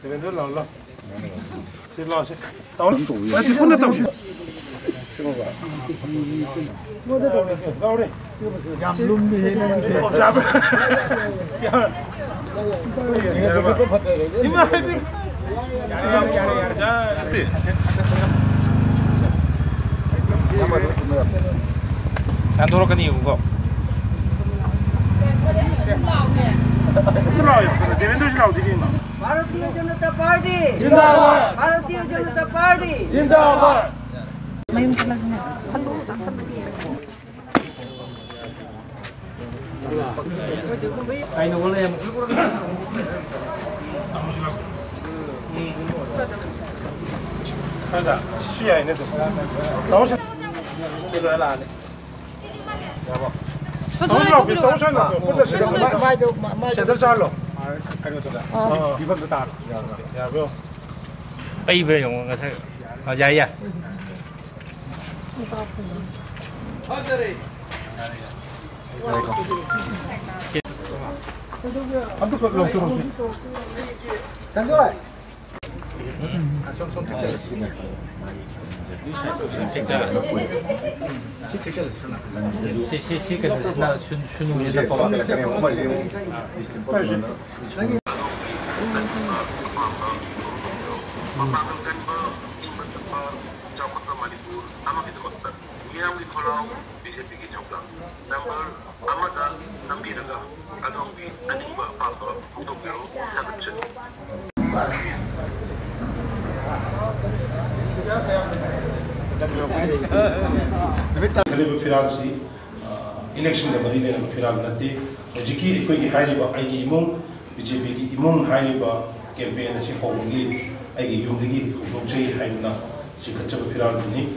Deviendra là. C'est là, c'est. Tao nó tụi. Ai thì không được tao gì. Mua được đâu đây. Giảm luôn đi hết. Giảm. Nhưng mà Andorra kan juga. Bharatiya Janata Party. Jindabad. Bharatiya Janata Party. Jindabad. Ada, siya ini tu. Tahu sih? Kita lah ni. Tahu lah, tahu sih lah. Mai cedera calo. Kali tu dah. Dibuat betul. Ya, bro. Bayi yang nggak saya, jaya. Antu kalau turun. Sanjay. Election da bari ne firal natti jiki koi gi hairi ba ai imung BJP gi imung hairi ba campaign si hogi ai gi yum gi hobjei haina si kachab firal ni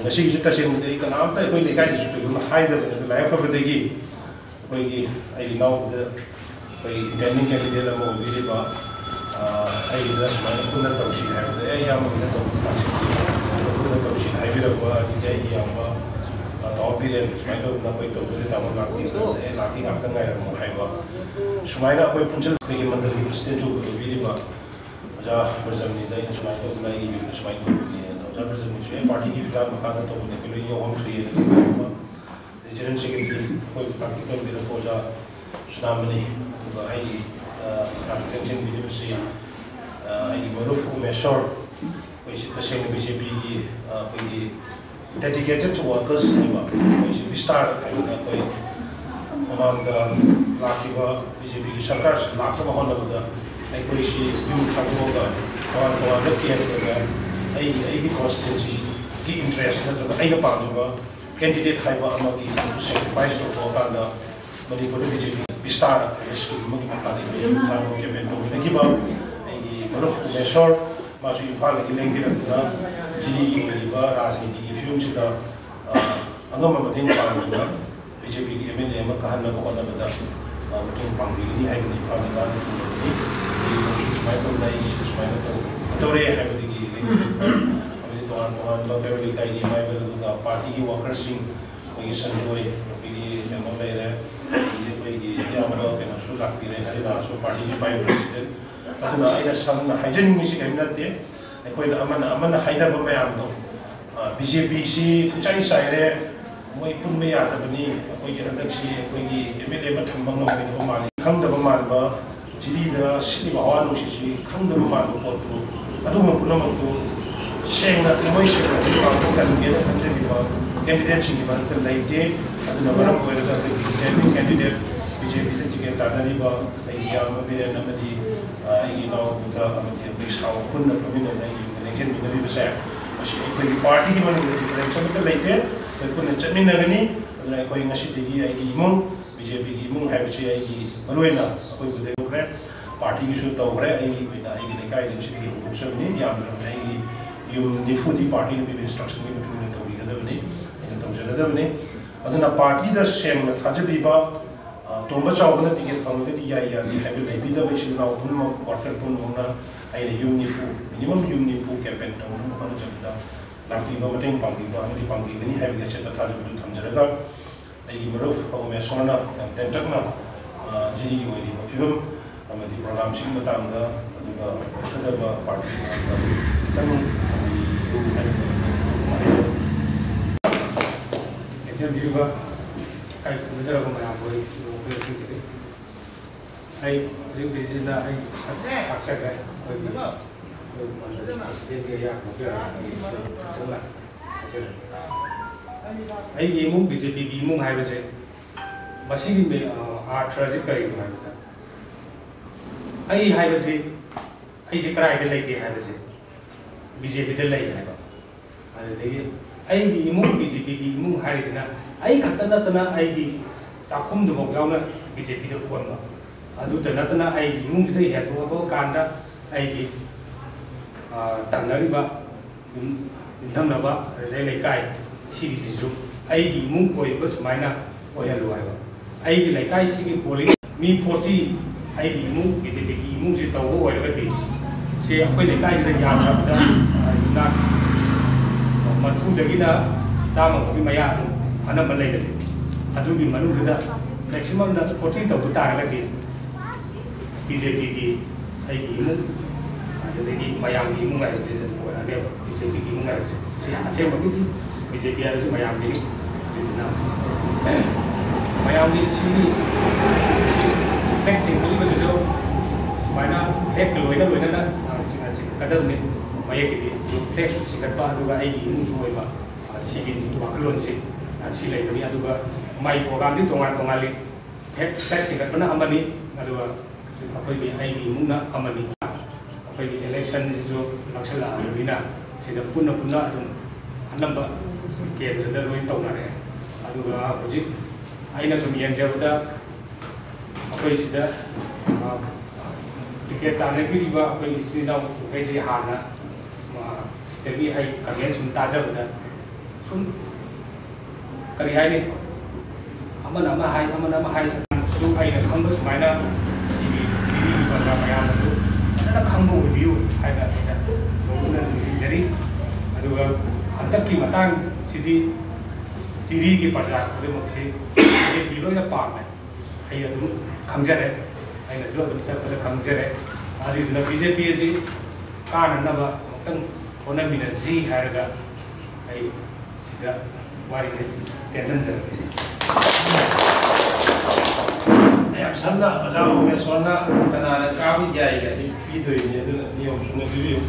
ngasi gi ta sem dei kana amta koi le kai su tu haida ba lai fa ba gi koi gi ai now the koi intending candidate la mo bi ba ai da ma kuna ta shi ha da ya mo na ta kuna ta shi hai bi ba jai ya ba Opinion, semai tu nak kau itu boleh tahu laki nak tengah yang mahal ba. Semai nak kau puncak pergi menteri presiden juga boleh ba. Jah berzam ni dah semai tu lagi juga semai tu ni. Jah berzam ni semai parti kita makan tu boleh kalau ia orang free ni ba. Jadi second kau praktikal bila kau jah senam ni, ba ai praktikal bila mesti ai baru kau measure kau isi tersen BJP ni pergi dedicated to workers we start among the Lakiva BJP Sarkar Laksa Mahon of the Equation Kamoga or the Kia constituency key interest that the Aiga candidate Haiba Amaki to sacrifice to Foganda Manipur BJP we start this Mukimaki Giba a measure Masu Infal Gilang G. Rajniti Sida Angama Matin Panga, BJP MLA Makahana Kona, Matin Pangi, I believe Panga, Michael Lai, Tore, I believe on very tiny Bible, party workers sing, Poison Boy, Pigi, Yamala, Yamara, and Sula, so party by president. I had some hygienic music, I'm not there. I quite Amana Haida Mayano. BJP si kucai saya moi pun me ya tabani koi kira taksi koi ki MLA ma thambang ma ko mali khang da ma ba jiri da sini ba wan si khang da ma ko to adu ma puna ma ko seng na moi se na ji ba ko kan ge da kan je ba candidate si ba ta lai de adu na ba ko da candidate BJP da ji ke ta ni ba ai ya ma be na ma di ai no ta ma di bi sa ko na ko ni na ni ke ni bi sa party di mana difference betul lagi betul macam ni nagani adalah kau yang ngasih tinggi lagi imung BJP imung habis lagi baru ina kau boleh bukan party isu tahu berapa lagi kita lagi dekai dengan sini macam ni yang lagi yung nifu di party ni bibir instruction ni betul ni tahu kita ni ini tahu jadi ni adanya party dah same kaca biba tomba cakap na tiket pangkat dia ya ni habis lagi dah macam nak pun mau quarter pun mana ayah yung nifu minimum yung nifu campaign tahu mana cerita Nanti bawa ting panggi ni hari ni cerita thal betul tham jeraga. Lagi baru kalau mesona yang tentak na jadi yung ini film, kami di program sini betul anda juga ꯆꯥꯎꯈꯠꯆꯗꯕ party ꯃꯌꯥꯝꯗ ꯈꯤꯇꯪ ꯌꯦꯡꯖꯕꯤꯔꯤꯕ ꯀꯥꯏ ꯈꯨꯔꯨꯝꯖꯔꯕ ꯃꯌꯥꯝꯕꯨ ꯑꯩꯈꯣꯏ ꯑꯩ ꯍꯧꯖꯤꯛꯁꯤꯅ ꯑꯩ ꯂꯥꯛꯆꯒꯦ ꯑꯩꯒꯤ ꯏꯃꯨꯡ BJPꯒꯤ ꯏꯃꯨꯡ ꯍꯥꯏꯕꯁꯦ ꯃꯁꯤꯒꯤ ꯑꯥꯔꯊꯁꯤ ꯀꯔꯤꯅꯣ ꯍꯥꯏꯕꯗ ꯑꯩ ꯍꯥꯏꯕꯁꯤ ꯑꯩꯁꯦ ꯀꯗꯥꯏꯗ ꯂꯩꯒꯦ ꯍꯥꯏꯕꯁꯦ BJPꯗ ꯂꯩ ꯍꯥꯏꯕ ꯑꯗꯨꯗꯒꯤ ꯑꯩꯒꯤ ꯏꯃꯨꯡ BJPꯒꯤ ꯏꯃꯨꯡ ꯍꯥꯏꯔꯤꯁꯤꯅ ꯑꯩ ꯈꯛꯇ ꯅꯠꯇꯅ ꯑꯩꯒꯤ ꯆꯥꯛꯈꯨꯝꯗꯨꯐꯥꯎ ꯌꯥꯎꯅ BJPꯗ ꯑꯣꯟꯕ ꯑꯗꯨꯇ ꯅꯠꯇꯅ ꯑꯩꯒꯤ ꯏꯃꯨꯡꯁꯤꯗ ꯍꯦꯟꯗꯣꯛꯑꯀꯥꯟꯗ ꯑꯩꯒꯤ ꯇꯝꯅꯔꯤꯕ ꯌꯨꯝꯊꯪꯅꯕ ꯑꯗꯨꯗꯩ ꯂꯩꯀꯥꯏ ꯁꯤꯒꯤꯁꯤꯁꯨ ꯑꯩꯒꯤ ꯏꯃꯨꯡ ꯑꯣꯏꯕ ꯁꯨꯃꯥꯏꯅ ꯑꯣꯏꯍꯜꯂꯨ ꯍꯥꯏꯕ ꯑꯩꯒꯤ ꯂꯩꯀꯥꯏꯁꯤꯒꯤ ꯄꯣꯂꯤꯡ ꯃꯤ 40 ꯑꯩꯒꯤ ꯏꯃꯨꯡ BJPꯒꯤ ꯏꯃꯨꯡꯁꯤ ꯇꯧꯕ ꯑꯣꯏꯔꯒꯗꯤ ꯁꯤ ꯑꯩꯈꯣꯏ ꯂꯩꯀꯥꯏꯁꯤꯗ ꯌꯥꯝꯗ꯭ꯔꯕꯗ ꯌꯨꯝꯅꯥꯛ 30ꯗꯒꯤꯅ 100ꯐꯥꯎꯒꯤ ꯃꯌꯥ ꯑꯗꯨꯝ ꯑꯅꯝꯕ ꯂꯩꯒꯅꯤ ꯑꯗꯨꯒꯤ ꯃꯅꯨꯡꯗꯨꯗ ꯃꯦꯛꯁꯤꯃꯝꯗ 40 ꯇꯧꯕ ꯇꯥꯔꯒꯗꯤ BJPꯒꯤ ꯑꯩꯒꯤ ꯏꯃꯨꯡ ꯑꯗꯨꯗꯒꯤ ꯃꯌꯥꯝꯒꯤ ꯏꯃꯨꯡ ꯍꯥꯏꯕꯁꯦ ꯑꯣꯏꯔꯛꯑꯅꯦꯕ BJPꯒꯤ ꯏꯃꯨꯡ ꯍꯥꯏꯕꯁꯦ ꯁꯤ ꯑꯁꯦꯡꯕꯒꯤꯗꯤ BJP ꯍꯥꯏꯕꯁꯤ ꯃꯌꯥꯝꯒꯤꯅꯤ ꯑꯗꯨꯅ ꯃꯌꯥꯝꯒꯤ ꯁꯤꯒꯤ ꯐ꯭ꯂꯦꯛ ꯆꯤꯡꯈꯠꯂꯤꯕꯁꯤꯁꯨ ꯁꯨꯃꯥꯏꯅ ꯐ꯭ꯂꯦꯛꯀ ꯂꯣꯏꯅꯅ ꯆꯤꯡꯈꯠꯀꯗꯕꯅꯤ ꯃꯌꯦꯛꯀꯤꯗꯤ ꯐ꯭ꯂꯦꯛꯁꯨ ꯆꯤꯡꯈꯠꯄ ꯑꯗꯨꯒ ꯑꯩꯒꯤ ꯏꯃꯨꯡꯁꯨ ꯑꯣꯏꯕ ꯁꯤꯒꯤ ꯋꯥꯈꯜꯂꯣꯟꯁꯤ ꯁꯤ ꯂꯩꯕꯅꯤ ꯑꯗꯨꯒ ꯃꯥꯏ ꯄ꯭ꯔꯣꯒ꯭ꯔꯥꯝꯗꯤ ꯇꯣꯉꯥꯜꯂꯤ ꯐ꯭ꯂꯦꯛ ꯆꯤꯡꯈꯠꯄꯅ ꯑꯃꯅꯤ ꯑꯗꯨꯒ ꯑꯩꯈꯣꯏꯒꯤ ꯑꯩꯒꯤ ꯏꯃꯨꯡꯅ ꯑꯃꯅꯤ ꯑꯩꯈꯣꯏꯒꯤ ꯏꯂꯦꯛꯁꯟꯁꯤꯁꯨ ꯅꯛꯁꯜꯂꯛꯑꯕꯅꯤꯅ ꯁꯤꯗ ꯄꯨꯟꯅ ꯑꯗꯨꯝ ꯑꯅꯝꯕ ꯀꯦꯟꯗ꯭ꯔꯗ ꯂꯣꯏ ꯇꯧꯅꯔꯦ ꯑꯗꯨꯒ ꯍꯧꯖꯤꯛ ꯑꯩꯅ ꯁꯨꯝ ꯌꯦꯡꯖꯕꯗ ꯑꯩꯈꯣꯏ ꯁꯤꯗ ꯇꯤꯀꯦꯠ ꯇꯥꯟꯅꯕꯤꯔꯤꯕ ꯑꯩꯈꯣꯏ ꯏꯆꯤꯜ ꯏꯅꯥꯎ ꯃꯈꯩꯁꯤ ꯍꯥꯟꯅ ꯁꯤꯗꯒꯤ ꯑꯩ ꯀꯃꯦꯟ ꯁꯨꯝ ꯇꯥꯖꯕꯗ ꯁꯨꯝ ꯀꯔꯤ ꯍꯥꯏꯅꯤ ꯑꯃꯅ ꯑꯃ ꯍꯥꯏ ꯁꯨ ꯑꯩꯅ ꯈꯪꯕ ꯁꯨꯃꯥꯏꯅ ꯁꯤꯒꯤ ꯖꯤꯔꯤꯒꯤ ꯄ꯭ꯔꯖꯥ ꯃꯌꯥꯝꯅꯁꯨ ꯐꯖꯅ ꯈꯪꯕ ꯑꯣꯏꯕꯤꯌꯨ ꯍꯥꯏꯅ ꯑꯩꯅ ꯂꯣꯏꯅ ꯅꯤꯡꯁꯤꯡꯖꯔꯤ ꯑꯗꯨꯒ ꯍꯟꯗꯛꯀꯤ ꯃꯇꯥꯡꯁꯤꯗꯤ ꯖꯤꯔꯤꯒꯤ ꯄ꯭ꯔꯖꯥ ꯈꯨꯗꯤꯡꯃꯛꯁꯤ BJP ꯂꯣꯏꯅ ꯄꯥꯝꯃꯦ ꯑꯩ ꯑꯗꯨꯝ ꯈꯪꯖꯔꯦ ꯑꯩꯅꯁꯨ ꯑꯗꯨꯝ ꯆꯠꯄꯗ ꯈꯪꯖꯔꯦ ꯑꯗꯨꯗꯨꯅ BJP ꯑꯁꯤ ꯀꯥꯅꯅꯕ ꯑꯃꯨꯛꯇꯪ ꯍꯣꯠꯅꯃꯤꯟꯅꯁꯤ ꯍꯥꯏꯔꯒ ꯑꯩ ꯁꯤꯗ ꯋꯥꯔꯤꯁꯦ ꯇꯦꯟꯁꯤꯟꯖꯔꯒꯦ ꯌꯥꯝ ꯁꯝꯅ ꯑꯣꯖꯥ ꯎꯃꯦꯁꯣꯔꯅ ꯀꯅꯥꯅ ꯀꯥꯕ ꯌꯥꯏꯒꯗꯤ ꯄꯤꯗꯣꯏꯅꯤ ꯑꯗꯨꯅ ꯅꯤꯌꯣꯝ ꯆꯨꯝꯅ ꯄꯤꯕꯤꯌꯨ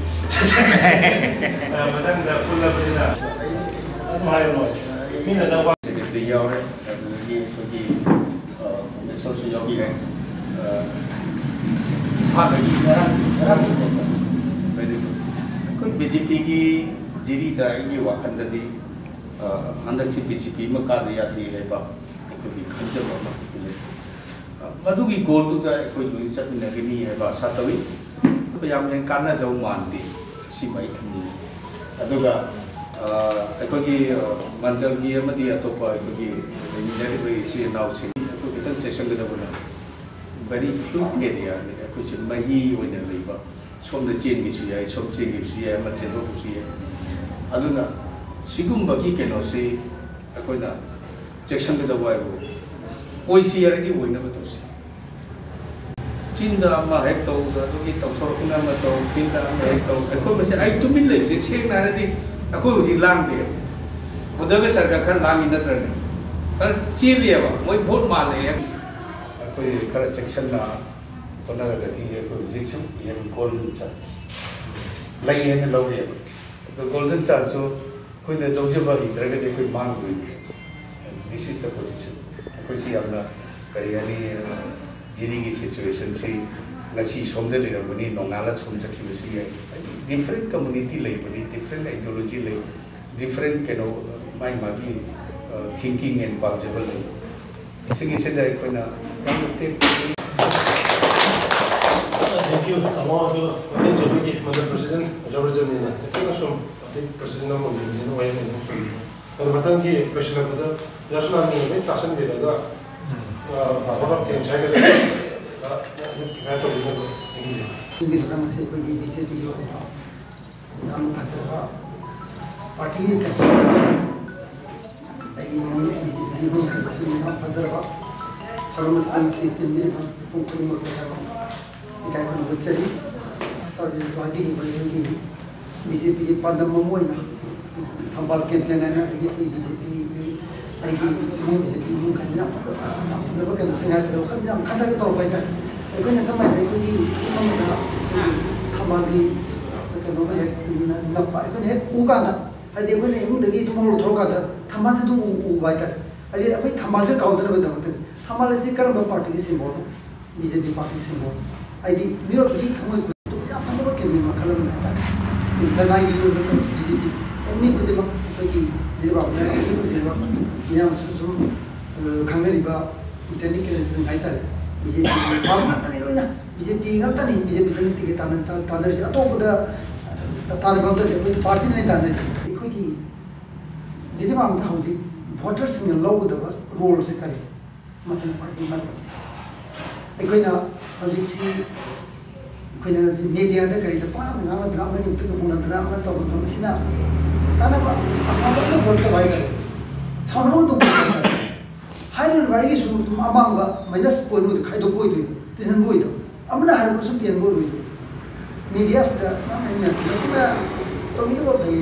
ꯃꯊꯪꯗ ꯄꯨꯜꯂꯕꯅꯤꯅ ꯑꯗꯨꯝ ꯍꯥꯏꯔꯣꯏ ꯃꯤꯅ ꯅꯧꯕ ꯁꯦꯀ꯭ꯔꯦꯇꯔꯤ ꯌꯥꯎꯔꯦ ꯑꯗꯨꯗꯒꯤ ꯑꯩꯈꯣꯏꯒꯤ ꯎꯃꯦꯁꯣꯔꯁꯨ ꯌꯥꯎꯕꯤꯔꯦ ꯍꯥꯟꯅꯒꯤ ꯑꯩꯈꯣꯏ BJPꯒꯤ ꯖꯤꯔꯤꯗ ꯑꯩꯒꯤ ꯋꯥꯈꯜꯗꯗꯤ ꯍꯟꯗꯛꯁꯤ BJP ꯑꯃ ꯀꯥꯗ ꯌꯥꯗꯦ ꯍꯥꯏꯕ ꯑꯩꯈꯣꯏꯒꯤ ꯈꯟꯖꯕ ꯑꯃ ꯂꯩ ꯃꯗꯨꯒꯤ ꯒꯣꯜꯗꯨꯗ ꯑꯩꯈꯣꯏ ꯂꯣꯏ ꯆꯠꯃꯤꯟꯅꯒꯅꯤ ꯍꯥꯏꯕ ꯑꯁꯥ ꯇꯧꯏ ꯌꯥꯝ ꯍꯦꯟꯅ ꯀꯥꯟꯅꯗꯧ ꯃꯥꯟꯗꯦ ꯁꯤꯃ ꯑꯩ ꯊꯝꯅꯤꯡꯉꯤ ꯑꯗꯨꯒ ꯑꯩꯈꯣꯏꯒꯤ ꯃꯟꯗꯜꯒꯤ ꯑꯃꯗꯤ ꯑꯇꯣꯞꯄ ꯑꯩꯈꯣꯏꯒꯤ ꯂꯩꯃꯤꯟꯅꯔꯤꯕ ꯏꯆꯤꯜ ꯏꯅꯥꯎꯁꯤꯡ ꯑꯩꯈꯣꯏ ꯈꯤꯇꯪ ꯆꯦꯛꯁꯤꯟꯒꯗꯕꯅ ꯚꯦꯔꯤ ꯐ꯭ꯂꯨꯏꯗ ꯑꯦꯔꯤꯌꯥꯅꯤ ꯑꯩꯈꯣꯏꯁꯦ ꯃꯍꯤ ꯑꯣꯏꯅ ꯂꯩꯕ ꯁꯣꯝꯗ ꯆꯦꯟꯒꯤꯁꯨ ꯌꯥꯏ ꯁꯣꯝ ꯆꯦꯟꯒꯤꯁꯨ ꯌꯥꯏ ꯑꯃ ꯆꯦꯟꯊꯣꯛꯄꯁꯨ ꯌꯥꯏ ꯑꯗꯨꯅ ꯁꯤꯒꯨꯝꯕꯒꯤ ꯀꯩꯅꯣꯁꯤ ꯑꯩꯈꯣꯏꯅ ꯆꯦꯛꯁꯤꯟꯒꯗꯕ ꯍꯥꯏꯕꯨ ꯑꯣꯏꯁꯤ ꯌꯥꯔꯗꯤ ꯑꯣꯏꯅꯕ ꯇꯧꯁꯤ ꯆꯤꯟꯗ ꯑꯃ ꯍꯦꯛ ꯇꯧ ꯑꯗꯨꯒꯤ ꯇꯧꯊꯣꯔꯛꯄꯅ ꯑꯃ ꯇꯧ ꯆꯤꯟꯗ ꯑꯃ ꯍꯦꯛ ꯇꯧ ꯑꯩꯈꯣꯏ ꯃꯁꯦ ꯑꯩ ꯇꯨꯃꯤꯟ ꯂꯩꯕꯁꯦ ꯁꯦꯡꯅ ꯍꯥꯏꯔꯗꯤ ꯑꯩꯈꯣꯏ ꯍꯧꯖꯤꯛ ꯂꯥꯡꯗꯦ ꯎꯗꯒ ꯁꯔꯀꯥꯔ ꯈꯔ ꯂꯥꯡꯉꯤ ꯅꯠꯇ꯭ꯔꯅꯦ ꯈꯔ ꯆꯦꯜꯂꯤꯑꯕ ꯃꯣꯏ ꯚꯣꯠ ꯃꯥꯜꯂꯦ ꯑꯩꯈꯣꯏ ꯈꯔ ꯆꯦꯛꯁꯤꯟꯅ ꯍꯣꯠꯅꯔꯒꯗꯤ ꯑꯩꯈꯣꯏ ꯍꯧꯖꯤꯛ ꯁꯨꯝ ꯒꯣꯜꯗꯟ ꯆꯥꯟꯁ ꯂꯩ ꯍꯥꯏꯅ ꯂꯧꯔꯦꯕ ꯑꯗꯣ ꯒꯣꯜꯗꯟ ꯆꯥꯟꯁꯁꯨ ꯑꯩꯈꯣꯏꯅ ꯂꯧꯖꯕ ꯍꯩꯇ꯭ꯔꯒꯗꯤ ꯑꯩꯈꯣꯏ ꯃꯥꯡꯗꯣꯏꯅꯤ ꯗꯤꯁ ꯏꯁ ꯗ ꯄꯣꯖꯤꯁꯟ ꯑꯩꯈꯣꯏꯁꯤ ꯌꯥꯝꯅ ꯀꯔꯤ ꯍꯥꯏꯅꯤ ꯖꯤꯔꯤꯒꯤ ꯁꯤꯆꯨꯋꯦꯁꯟꯁꯤ ꯉꯁꯤ ꯁꯣꯝꯗ ꯂꯩꯔꯝꯕꯅꯤ ꯅꯣꯡꯉꯥꯜꯂ ꯁꯣꯝ ꯆꯠꯈꯤꯕꯁꯨ ꯌꯥꯏ ꯗꯤꯐꯔꯦꯟ ꯀꯝꯃꯨꯅꯤꯇꯤ ꯂꯩꯕꯅꯤ ꯗꯤꯐꯔꯦꯟ ꯑꯥꯏꯗꯤꯌꯣꯂꯣꯖꯤ ꯂꯩ ꯗꯤꯐꯔꯦꯟ ꯀꯩꯅꯣ ꯃꯥꯒꯤ ꯊꯤꯡꯀꯤꯡ ꯑꯦꯟ ꯄꯥꯝꯖꯕ ꯂꯩ ꯁꯤꯒꯤꯁꯤꯗ ꯑꯩꯈꯣꯏꯅ ꯌꯥꯝꯅ Thank you. Tamo ado atin jabiki Madam President Jawarjanina. Ito sum atin President mo ni no way ni. Pero matan ki question ko da jasna ni ni tasan bi daga. Product change hai ga. मैं तो Hindi film से कोई BJP को नाम Asarwa party का आई movie BJP को इसमें नाम असरवा फॉर्मस से तीन दिन हम पूरी मत इकाई को बच्चे सर स्वाति की बड़ी बीजेपी की पंदम मोइना थंबाल कैंपेन है ना देखिए बीजेपी की आईगी बीजेपी मुंह करना जब कल सिंगार करो खम खंडा के तौर पर कोई न समय दे कोई थंबाल की कनो है नपा कोई है उगा ना अदे कोई ने इमुं दगी तुम लोग थोड़ा था थंबाल से तुम उगा था अदे कोई थंबाल से काउंटर में दमते थंबाल से करम पार्टी के symbol BJP party symbol ID मियो की थमोय को या फंदो के में मखलम ना दनाई लियो बीजेपी एनी खुद में कोई जेबा जेबा या सुसु खांगरिबा टेक्निकल से हाइता बीजेपी बाबा तने लोना बीजेपी गाता नहीं बीजेपी तने तिके तानर से अतोबदा तानर बंद कोई पार्टी नहीं तानर कोई की जेबा हम हौजी वोटर्स ने लौगदबा रोल से करे मसला पार्टी मर अखोना हौजिसी अखोना मीडिया दा करी दा पान nga drama gi tu ko drama to ko sina kana ba apa to bol to bai ga sono to hairul bai gi su amang ba minus point mu khai do boi do tisan boi do amna har ko su tian boi do media sta na na na to gi to bai